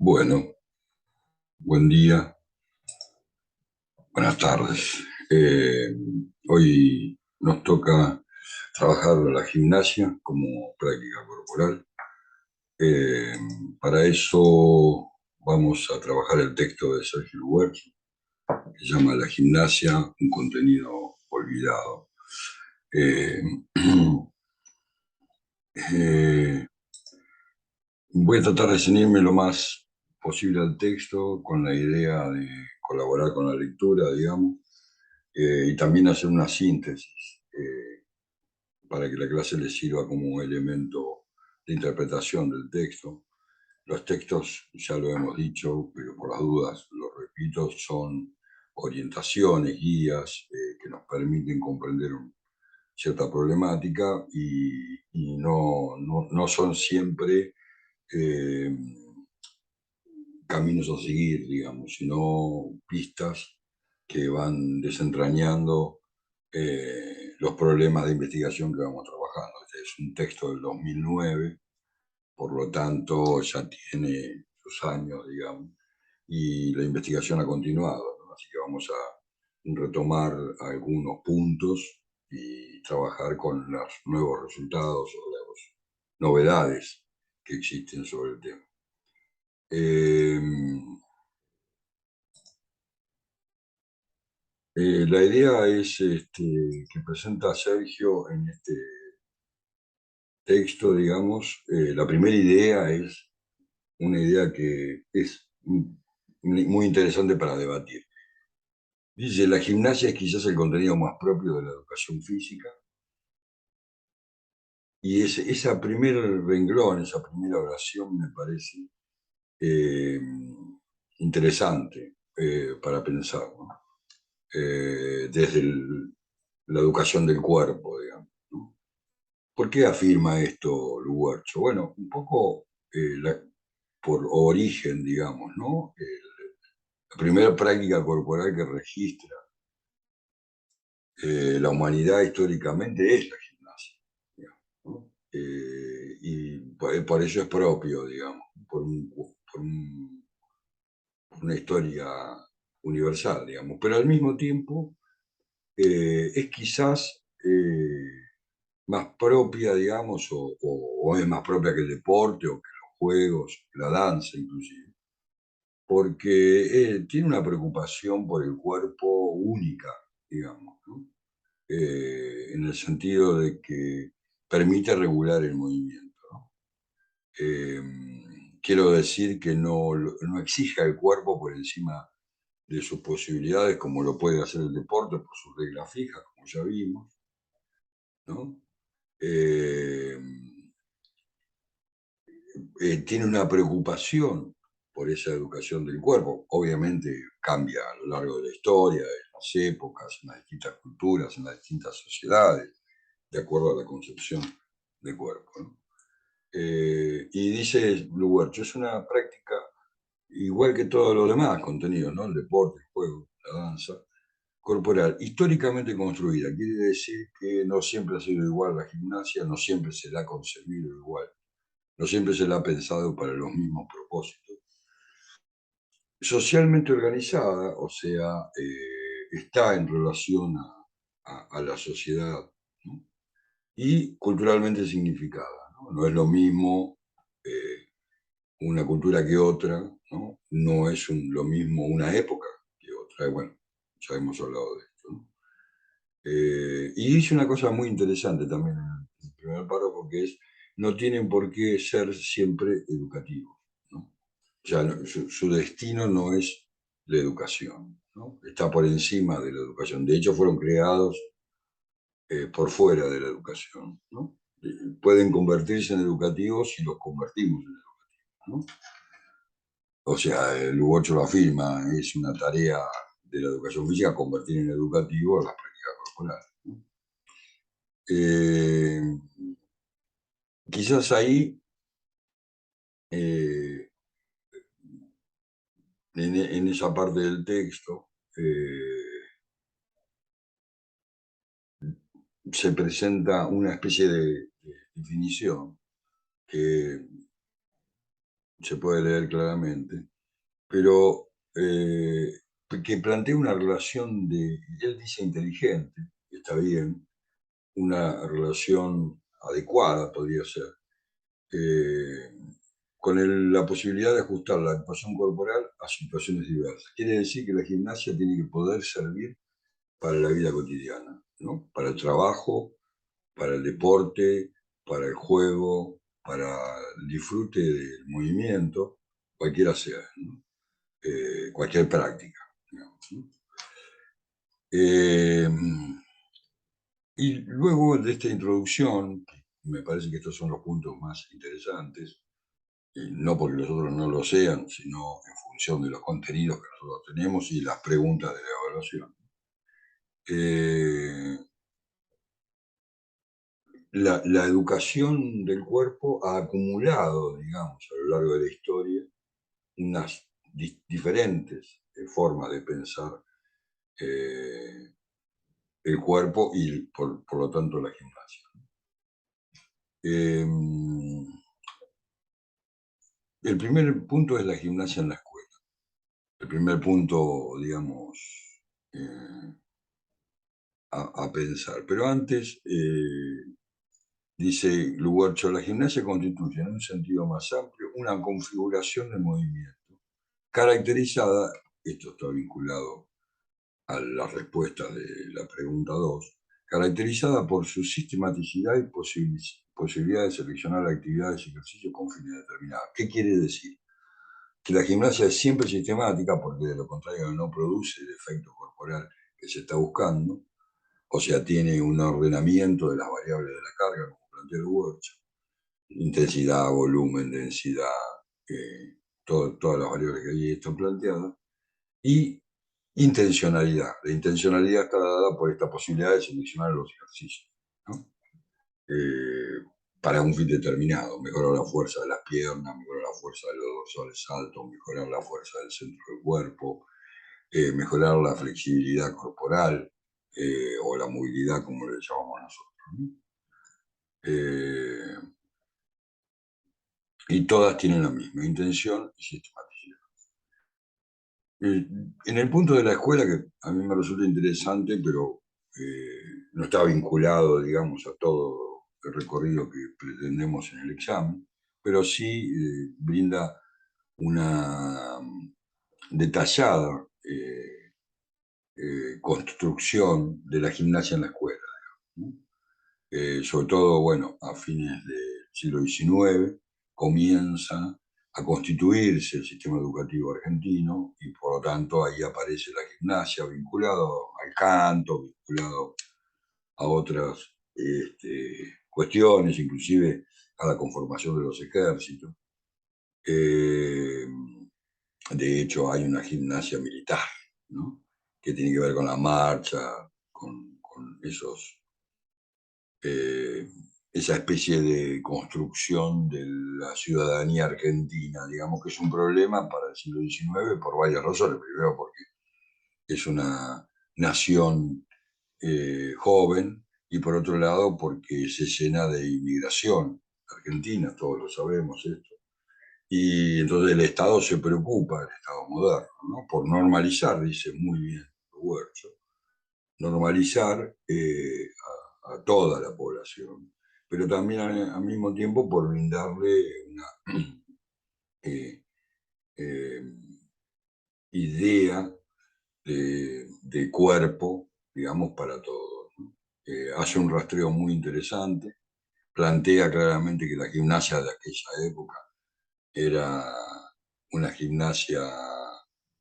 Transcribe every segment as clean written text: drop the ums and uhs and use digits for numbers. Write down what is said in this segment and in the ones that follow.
Bueno, buen día, buenas tardes. Hoy nos toca trabajar la gimnasia como práctica corporal. Eh, para eso vamos a trabajar el texto de Sergio Luerzo, que se llama La gimnasia, un contenido olvidado. Eh, eh, Voy a tratar de ceñirme lo más posible al texto con la idea de colaborar con la lectura, digamos, y también hacer una síntesis para que la clase le sirva como elemento de interpretación del texto. Los textos, ya lo hemos dicho, pero por las dudas lo repito, son orientaciones, guías que nos permiten comprender cierta problemática y no son siempre eh, caminos a seguir, digamos, sino pistas que van desentrañando los problemas de investigación que vamos trabajando. Este es un texto del 2009, por lo tanto ya tiene sus años, digamos, y la investigación ha continuado, ¿no? Así que vamos a retomar algunos puntos y trabajar con los nuevos resultados o las novedades que existen sobre el tema. Eh, la idea es que presenta Sergio en este texto, digamos, la primera idea es una idea que es muy interesante para debatir. Dice, la gimnasia es quizás el contenido más propio de la educación física, y esa primer renglón, esa primera oración me parece eh, interesante para pensar, ¿no? Desde la educación del cuerpo, digamos, ¿no? ¿Por qué afirma esto Luercho? Bueno, un poco por origen, digamos, ¿no? La primera práctica corporal que registra la humanidad históricamente es la gimnasia, digamos, ¿no? Y por eso es propio, digamos, por una historia universal, digamos, pero al mismo tiempo es quizás más propia, digamos, o es más propia que el deporte o que los juegos, la danza inclusive, porque tiene una preocupación por el cuerpo única, digamos, ¿no? En el sentido de que permite regular el movimiento, ¿no? Eh, Quiero decir que no exige al cuerpo por encima de sus posibilidades como lo puede hacer el deporte por sus reglas fijas, como ya vimos, ¿no? Eh, Tiene una preocupación por esa educación del cuerpo. Obviamente cambia a lo largo de la historia, en las épocas, en las distintas culturas, en las distintas sociedades, de acuerdo a la concepción del cuerpo, ¿no? Y dice Luercho, es una práctica igual que todos los demás contenidos, ¿no? El deporte, el juego, la danza, corporal, históricamente construida. Quiere decir que no siempre ha sido igual la gimnasia, no siempre se la ha concebido igual, no siempre se la ha pensado para los mismos propósitos. Socialmente organizada, o sea, está en relación a la sociedad, ¿no? Y culturalmente significada, ¿no? No es lo mismo una cultura que otra, ¿no? No es lo mismo una época que otra. Bueno, ya hemos hablado de esto, ¿no? Y dice una cosa muy interesante también en el primer párrafo, que es, no tienen por qué ser siempre educativos, ¿no? O sea, su destino no es la educación, ¿no? Está por encima de la educación. De hecho, fueron creados por fuera de la educación, ¿no? Pueden convertirse en educativos si los convertimos en educativos, ¿no? O sea, el U8 lo afirma, es una tarea de la educación física convertir en educativo las prácticas corporales, ¿no? Eh, Quizás ahí, eh, en esa parte del texto, se presenta una especie de definición que se puede leer claramente, pero que plantea una relación él dice inteligente, está bien, una relación adecuada podría ser, eh, con la posibilidad de ajustar la actuación corporal a situaciones diversas. Quiere decir que la gimnasia tiene que poder servir para la vida cotidiana, ¿no? Para el trabajo, para el deporte, para el juego, para el disfrute del movimiento, cualquiera sea, ¿no? Cualquier práctica, digamos, ¿no? Eh, y luego de esta introducción, me parece que estos son los puntos más interesantes, y no porque los otros no lo sean, sino en función de los contenidos que nosotros tenemos y las preguntas de la evaluación. Eh, la educación del cuerpo ha acumulado, digamos, a lo largo de la historia, unas diferentes formas de pensar eh, el cuerpo y, por lo tanto, la gimnasia. Eh, el primer punto es la gimnasia en la escuela. El primer punto, digamos, eh, a pensar. Pero antes, dice Luguercio, la gimnasia constituye, en un sentido más amplio, una configuración de movimiento caracterizada, esto está vinculado a las respuestas de la pregunta 2, caracterizada por su sistematicidad y posibilidad de seleccionar actividades y ejercicios con fines determinados. ¿Qué quiere decir? Que la gimnasia es siempre sistemática porque de lo contrario no produce el efecto corporal que se está buscando, o sea, tiene un ordenamiento de las variables de la carga, como plantea el Wurch, intensidad, volumen, densidad, todas las variables que ahí están planteadas, y intencionalidad. La intencionalidad está dada por esta posibilidad de seleccionar los ejercicios, ¿no? Para un fin determinado, mejorar la fuerza de las piernas, mejorar la fuerza de los dorsales altos, mejorar la fuerza del centro del cuerpo, mejorar la flexibilidad corporal o la movilidad, como le llamamos nosotros, ¿no? Y todas tienen la misma intención y sistematicidad. En el punto de la escuela, que a mí me resulta interesante, pero no está vinculado, digamos, a todo el recorrido que pretendemos en el examen, pero sí brinda una detallada construcción de la gimnasia en la escuela, ¿no? Sobre todo, bueno, a fines del siglo XIX, comienza a constituirse el sistema educativo argentino y por lo tanto ahí aparece la gimnasia vinculado al canto, vinculado a otras cuestiones, inclusive a la conformación de los ejércitos. Eh, de hecho, hay una gimnasia militar, ¿no? Que tiene que ver con la marcha, con eh, esa especie de construcción de la ciudadanía argentina, digamos que es un problema para el siglo XIX por varias razones. Primero, porque es una nación joven, y por otro lado, porque se llena de inmigración argentina, todos lo sabemos esto. Y entonces el Estado se preocupa, el Estado moderno, ¿no? Por normalizar, dice muy bien Huercho, normalizar a toda la población, pero también al mismo tiempo por brindarle una eh, eh, idea de cuerpo, digamos, para todos, ¿no? Hace un rastreo muy interesante, plantea claramente que la gimnasia de aquella época era una gimnasia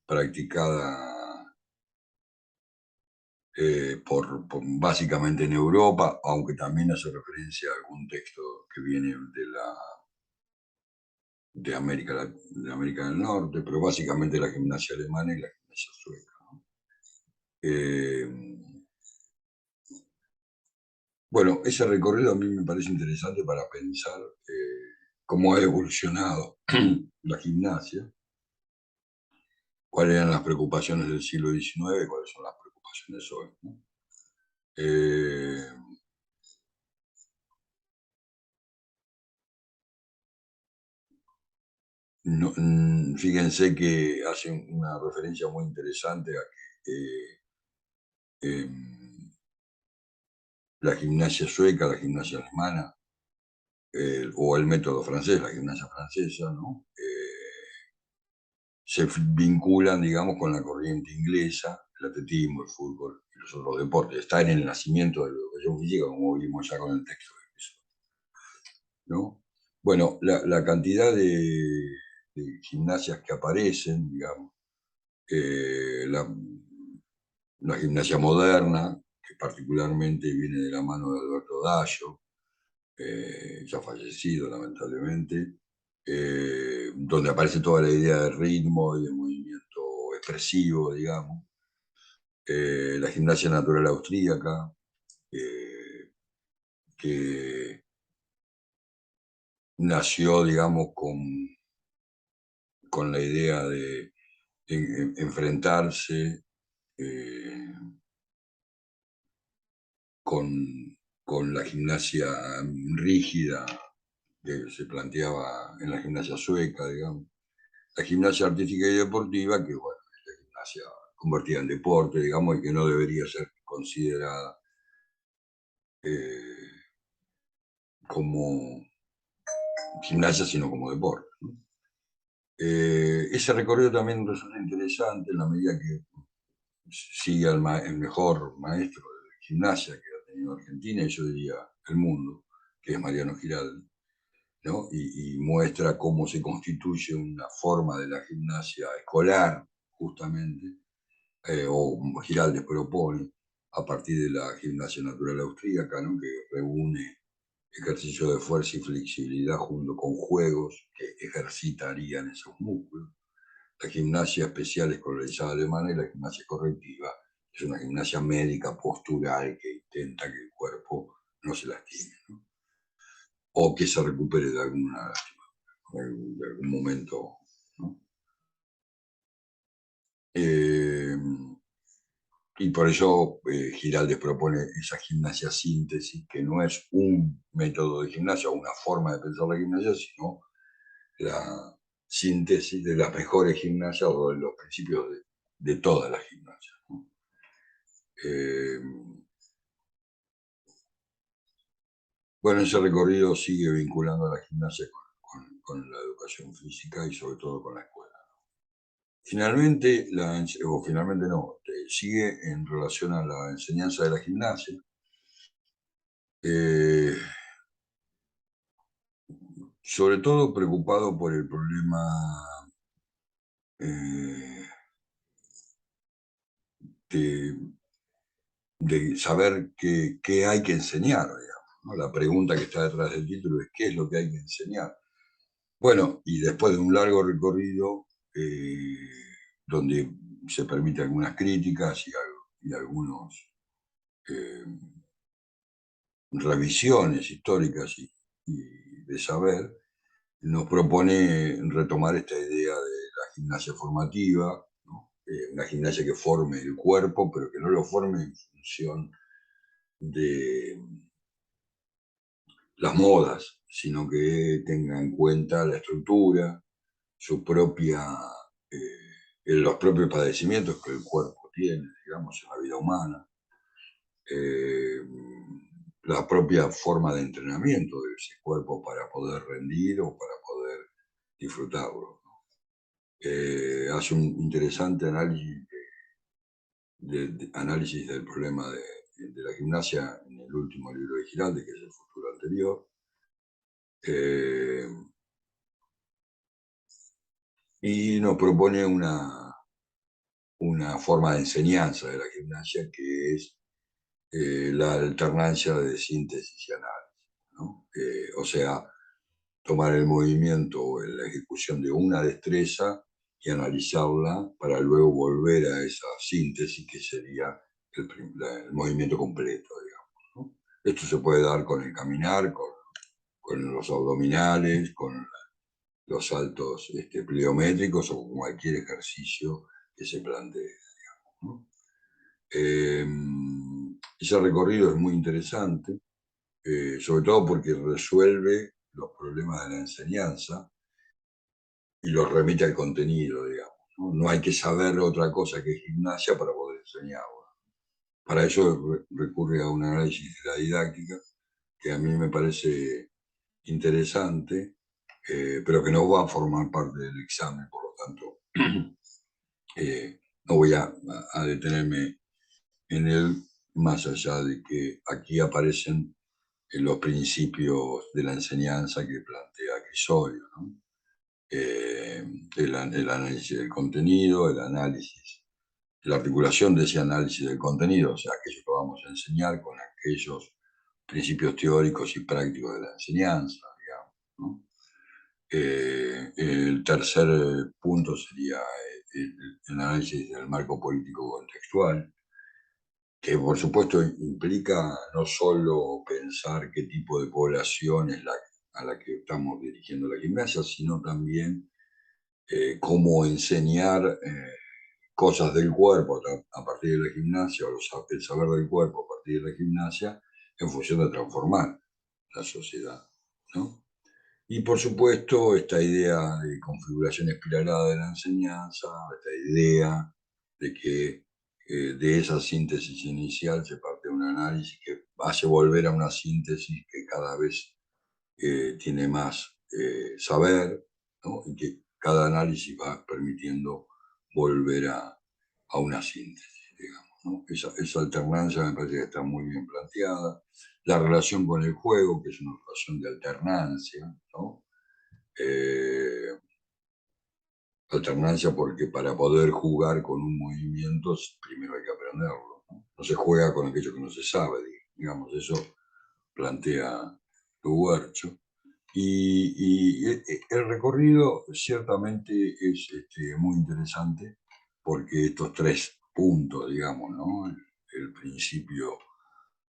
practicada básicamente en Europa, aunque también hace referencia a algún texto que viene de América del Norte, pero básicamente la gimnasia alemana y la gimnasia sueca, ¿no? Bueno, ese recorrido a mí me parece interesante para pensar cómo ha evolucionado la gimnasia, cuáles eran las preocupaciones del siglo XIX y cuáles son las preocupaciones hoy, ¿no? Eh, Fíjense que hace una referencia muy interesante a que em, la gimnasia sueca, la gimnasia alemana, o el método francés, la gimnasia francesa, ¿no? Se vinculan, digamos, con la corriente inglesa, el atletismo, el fútbol y los otros deportes. Está en el nacimiento de la educación física, como vimos ya con el texto, ¿no? Bueno, la cantidad de gimnasias que aparecen, digamos, eh, la, la gimnasia moderna, que particularmente viene de la mano de Alberto Dallo, ya fallecido lamentablemente, donde aparece toda la idea del ritmo y del movimiento expresivo, digamos. La gimnasia natural austríaca, eh, que nació, digamos, con la idea de enfrentarse eh, con, con la gimnasia rígida que se planteaba en la gimnasia sueca, digamos. La gimnasia artística y deportiva, que bueno, es la gimnasia convertida en deporte, digamos, y que no debería ser considerada eh, como gimnasia, sino como deporte, ¿no? Ese recorrido también resulta interesante en la medida que sigue el mejor maestro de gimnasia que ha tenido Argentina, y yo diría el mundo, que es Mariano Giraldi, ¿no? Y muestra cómo se constituye una forma de la gimnasia escolar, justamente, o Giraldes propone, a partir de la gimnasia natural austríaca, ¿no? Que reúne ejercicio de fuerza y flexibilidad junto con juegos que ejercitarían esos músculos. La gimnasia especial escolarizada alemana y la gimnasia correctiva es una gimnasia médica postural que intenta que el cuerpo no se lastime, ¿no? O que se recupere de alguna lástima, de algún momento, ¿no? Eh, y por eso Giraldes propone esa gimnasia síntesis, que no es un método de gimnasia o una forma de pensar la gimnasia, sino la síntesis de las mejores gimnasias o de los principios de todas las gimnasias, ¿no? Eh, bueno, ese recorrido sigue vinculando a la gimnasia con la educación física y sobre todo con la escuela. Finalmente, o finalmente no, sigue en relación a la enseñanza de la gimnasia. Eh, Sobre todo preocupado por el problema eh, de, de saber qué hay que enseñar, digamos, ¿no? La pregunta que está detrás del título es: ¿qué es lo que hay que enseñar? Bueno, y después de un largo recorrido, donde se permiten algunas críticas y algunos eh, revisiones históricas y de saber, nos propone retomar esta idea de la gimnasia formativa, ¿no? Una gimnasia que forme el cuerpo, pero que no lo forme en función de las modas, sino que tenga en cuenta la estructura, su propia, los propios padecimientos que el cuerpo tiene, digamos, en la vida humana, eh, la propia forma de entrenamiento de ese cuerpo para poder rendir o para poder disfrutarlo. Hace un interesante análisis del problema de la gimnasia en el último libro de Giraldi, que es El futuro anterior. Eh, y nos propone una forma de enseñanza de la gimnasia que es la alternancia de síntesis y análisis, ¿no? O sea, tomar el movimiento o la ejecución de una destreza y analizarla para luego volver a esa síntesis que sería el movimiento completo, digamos, ¿no? Esto se puede dar con el caminar, con los abdominales, con los saltos pliométricos o con cualquier ejercicio que se plantee, digamos, ¿no? Eh, Ese recorrido es muy interesante, sobre todo porque resuelve los problemas de la enseñanza y los remite al contenido, digamos. No hay que saber otra cosa que gimnasia para poder enseñarlo. Para eso recurre a un análisis de la didáctica que a mí me parece interesante, pero que no va a formar parte del examen, por lo tanto, no voy a detenerme en él, más allá de que aquí aparecen los principios de la enseñanza que plantea Crisolio, ¿no? El análisis del contenido, el análisis, la articulación de ese análisis del contenido, o sea, aquello que vamos a enseñar con aquellos principios teóricos y prácticos de la enseñanza, digamos, ¿no? El tercer punto sería el análisis del marco político contextual, que por supuesto implica no solo pensar qué tipo de población es a la que estamos dirigiendo la gimnasia, sino también cómo enseñar cosas del cuerpo a partir de la gimnasia, o el saber del cuerpo a partir de la gimnasia, en función de transformar la sociedad, ¿no? Y por supuesto, esta idea de configuración espiralada de la enseñanza, esta idea de que de esa síntesis inicial se parte de un análisis que hace volver a una síntesis que cada vez tiene más saber, ¿no? Y que cada análisis va permitiendo volver a una síntesis, digamos, ¿no? Esa alternancia me parece que está muy bien planteada. La relación con el juego, que es una relación de alternancia, ¿no? Eh, Alternancia porque para poder jugar con un movimiento primero hay que aprenderlo, ¿no? No se juega con aquello que no se sabe, digamos, eso plantea Lugarcho. Y el recorrido ciertamente es muy interesante porque estos tres puntos, digamos, ¿no? El principio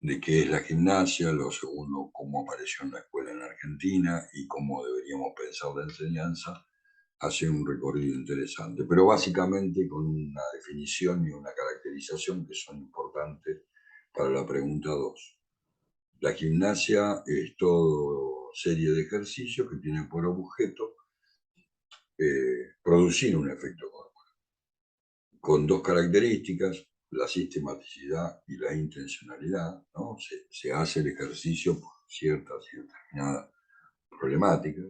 de qué es la gimnasia, lo segundo, cómo apareció en la escuela en Argentina y cómo deberíamos pensar la enseñanza, hace un recorrido interesante, pero básicamente con una definición y una caracterización que son importantes para la pregunta 2. La gimnasia es toda serie de ejercicios que tienen por objeto producir un efecto corporal, con dos características, la sistematicidad y la intencionalidad, ¿no? Se hace el ejercicio por ciertas y determinadas problemáticas.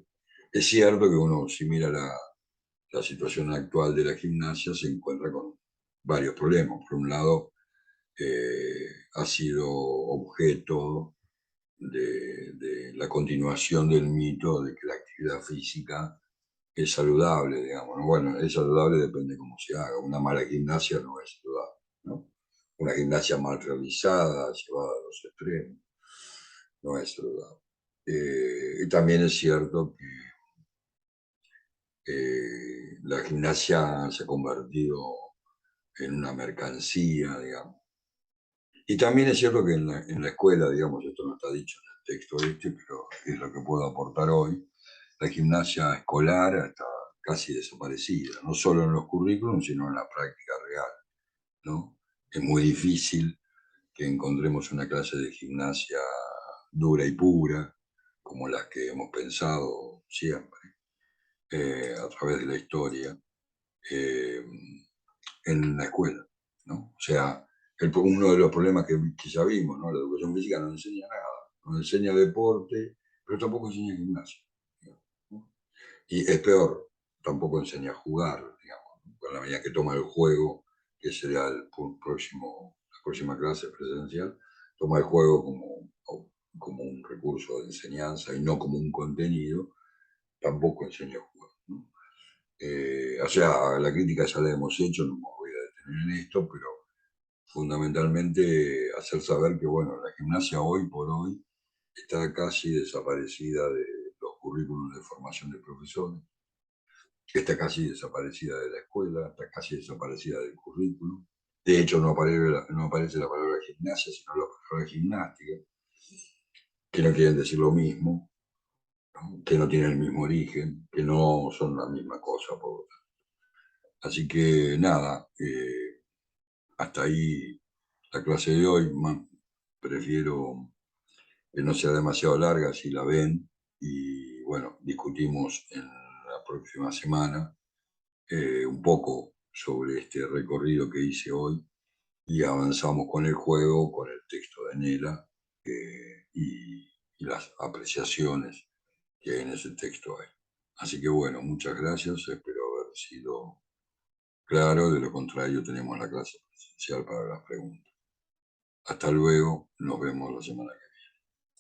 Es cierto que uno, si mira la situación actual de la gimnasia, se encuentra con varios problemas. Por un lado, ha sido objeto de la continuación del mito de que la actividad física es saludable, digamos, ¿no? Bueno, es saludable depende de cómo se haga. Una mala gimnasia no es saludable, ¿no? Una gimnasia mal realizada, llevada a los extremos, no es saludable. Y también es cierto que la gimnasia se ha convertido en una mercancía, digamos. Y también es cierto que en la escuela, digamos, esto no está dicho en el texto pero es lo que puedo aportar hoy, la gimnasia escolar está casi desaparecida, no solo en los currículums, sino en la práctica real, ¿no? Es muy difícil que encontremos una clase de gimnasia dura y pura, como las que hemos pensado siempre a través de la historia, eh, en la escuela, ¿no? O sea, uno de los problemas que ya vimos, ¿no? La educación física no enseña nada, no enseña deporte, pero tampoco enseña gimnasia, ¿no? Y es peor, tampoco enseña a jugar, digamos, ¿no? Con la medida que toma el juego, que será la próxima clase presencial, toma el juego como un recurso de enseñanza y no como un contenido, tampoco enseña a jugar, ¿no? O sea, la crítica ya la hemos hecho, no me voy a detener en esto, pero fundamentalmente hacer saber que, bueno, la gimnasia hoy por hoy está casi desaparecida de los currículums de formación de profesores, está casi desaparecida de la escuela, está casi desaparecida del currículum. De hecho, no aparece la palabra gimnasia, sino la palabra gimnástica, que no quieren decir lo mismo, ¿no? Que no tienen el mismo origen, que no son la misma cosa. Así que nada, hasta ahí la clase de hoy. Prefiero que no sea demasiado larga si la ven y bueno, discutimos en la próxima semana un poco sobre este recorrido que hice hoy y avanzamos con el juego, con el texto de Nela y las apreciaciones que hay en ese texto ahí. Así que bueno, muchas gracias, espero haber sido claro, de lo contrario tenemos la clase presencial para las preguntas. Hasta luego, nos vemos la semana que viene.